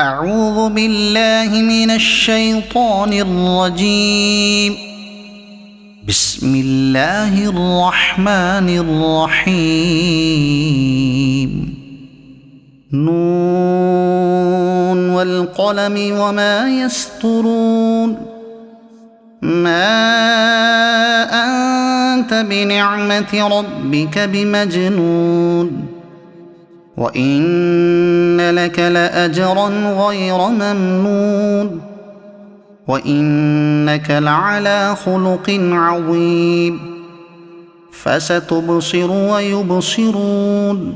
أعوذ بالله من الشيطان الرجيم. بسم الله الرحمن الرحيم. نون والقلم وما يسطرون. ما أنت بنعمة ربك بمجنون، وإن لك لأجرا غير ممنون، وإنك لعلى خلق عظيم. فستبصر ويبصرون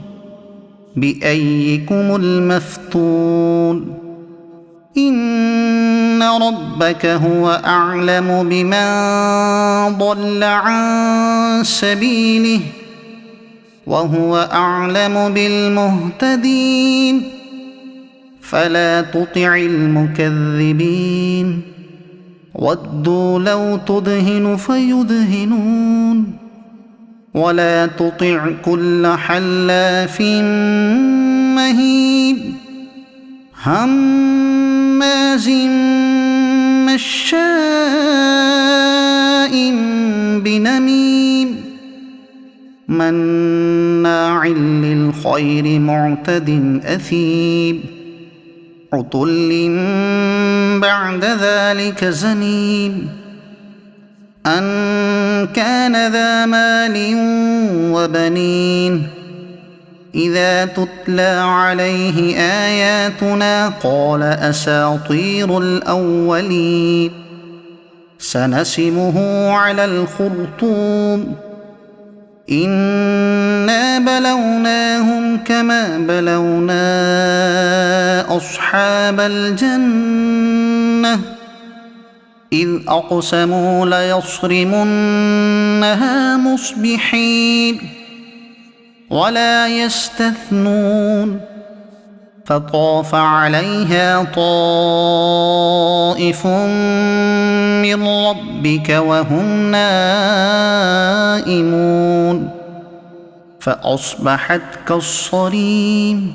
بأيكم المفتون. إن ربك هو أعلم بمن ضل عن سبيله وهو أعلم بالمهتدين. فلا تطع المكذبين، ودوا لو تدهن فيدهنون. ولا تطع كل حلاف مهين، هماز مشاء بنميم، مناع للخير معتد أثيم، عتل بعد ذلك زنيم. أن كان ذا مال وبنين، إذا تتلى عليه آياتنا قال أساطير الأولين. سنسمه على الخرطوم. إنا بلوناهم كما بلونا أصحاب الجنة إذ أقسموا ليصرمنها مصبحين ولا يستثنون. فطاف عليها طائف من ربك وهم نائمون، فأصبحت كالصريم.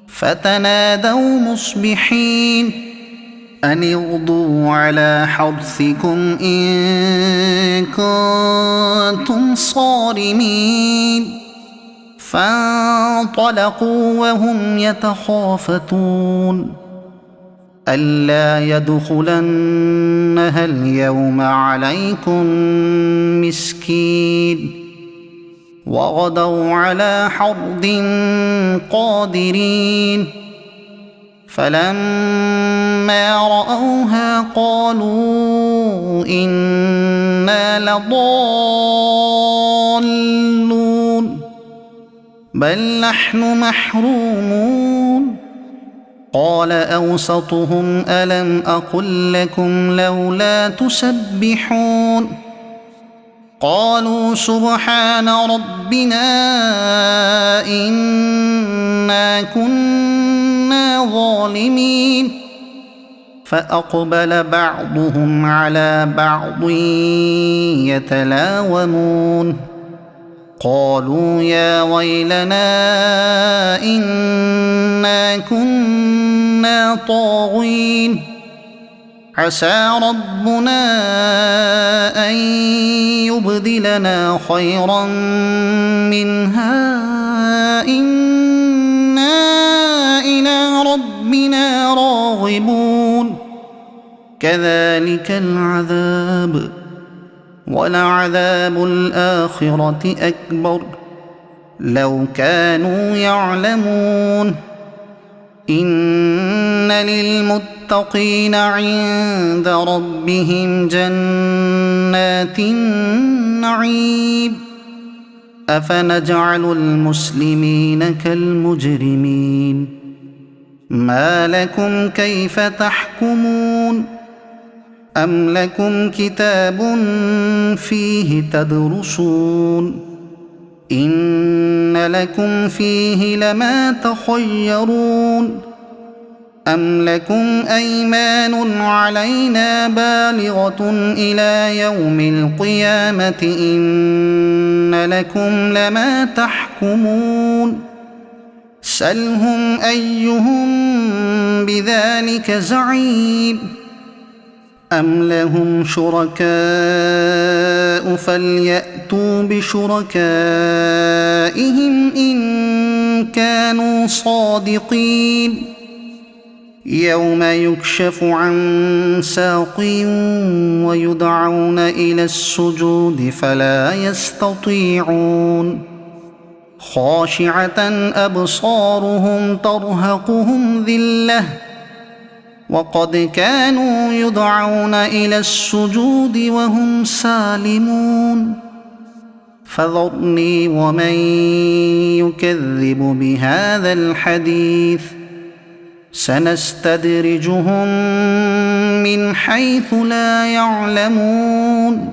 فتنادوا مصبحين أن اغدوا على حرثكم إن كنتم صارمين. فانطلقوا وهم يتخافتون ألا يدخلنها اليوم عليكم مسكين. وغدوا على حرد قادرين. فلما رأوها قالوا إنا لضالون بل نحن محرومون. قال أوسطهم ألم أقل لكم لولا تسبحون. قالوا سبحان ربنا إنا كنا ظالمين. فأقبل بعضهم على بعض يتلاومون. قالوا يا ويلنا إنا كنا طاغين. عسى ربنا أن يبدلنا خيرا منها إنا إلى ربنا راغبون. كذلك العذاب، ولعذاب الآخرة أكبر لو كانوا يعلمون. إن للمتقين عند ربهم جنات النعيم. أفنجعل المسلمين كالمجرمين؟ ما لكم كيف تحكمون؟ أم لكم كتاب فيه تدرسون؟ إن لكم فيه لما تخيرون. أم لكم أيمان علينا بالغة إلى يوم القيامة إن لكم لما تحكمون. سلهم أيهم بذلك زعيم أم لهم شركاء فليأتوا بشركائهم إن كانوا صادقين يوم يكشف عن ساق ويدعون إلى السجود فلا يستطيعون خاشعة أبصارهم ترهقهم ذلة وقد كانوا يدعون إلى السجود وهم سالمون فذرني ومن يكذب بهذا الحديث سنستدرجهم من حيث لا يعلمون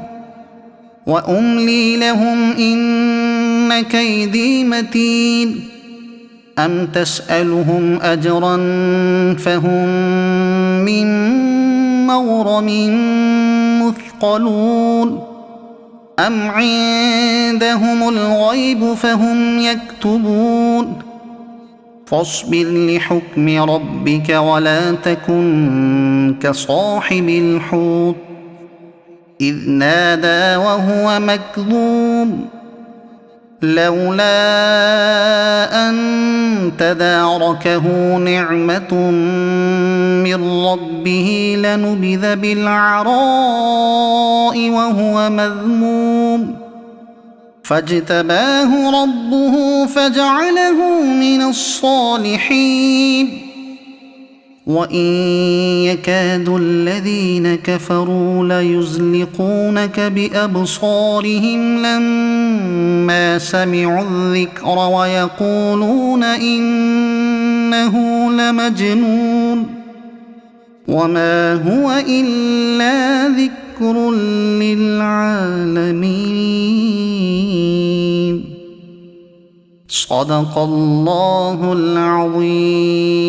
وأملي لهم إن كيدي متين أم تسألهم أجرا فهم من مغرم مثقلون أم عندهم الغيب فهم يكتبون فاصبر لحكم ربك ولا تكن كصاحب الحوت إذ نادى وهو مكظوم لولا أن تداركه نعمة من ربه لنبذ بالعراء وهو مذموم فاجتباه ربه فجعله من الصالحين وإن يكاد الذين كفروا ليزلقونك بأبصارهم لما سمعوا الذكر ويقولون إنه لمجنون وما هو إلا ذكر للعالمين صدق الله العظيم.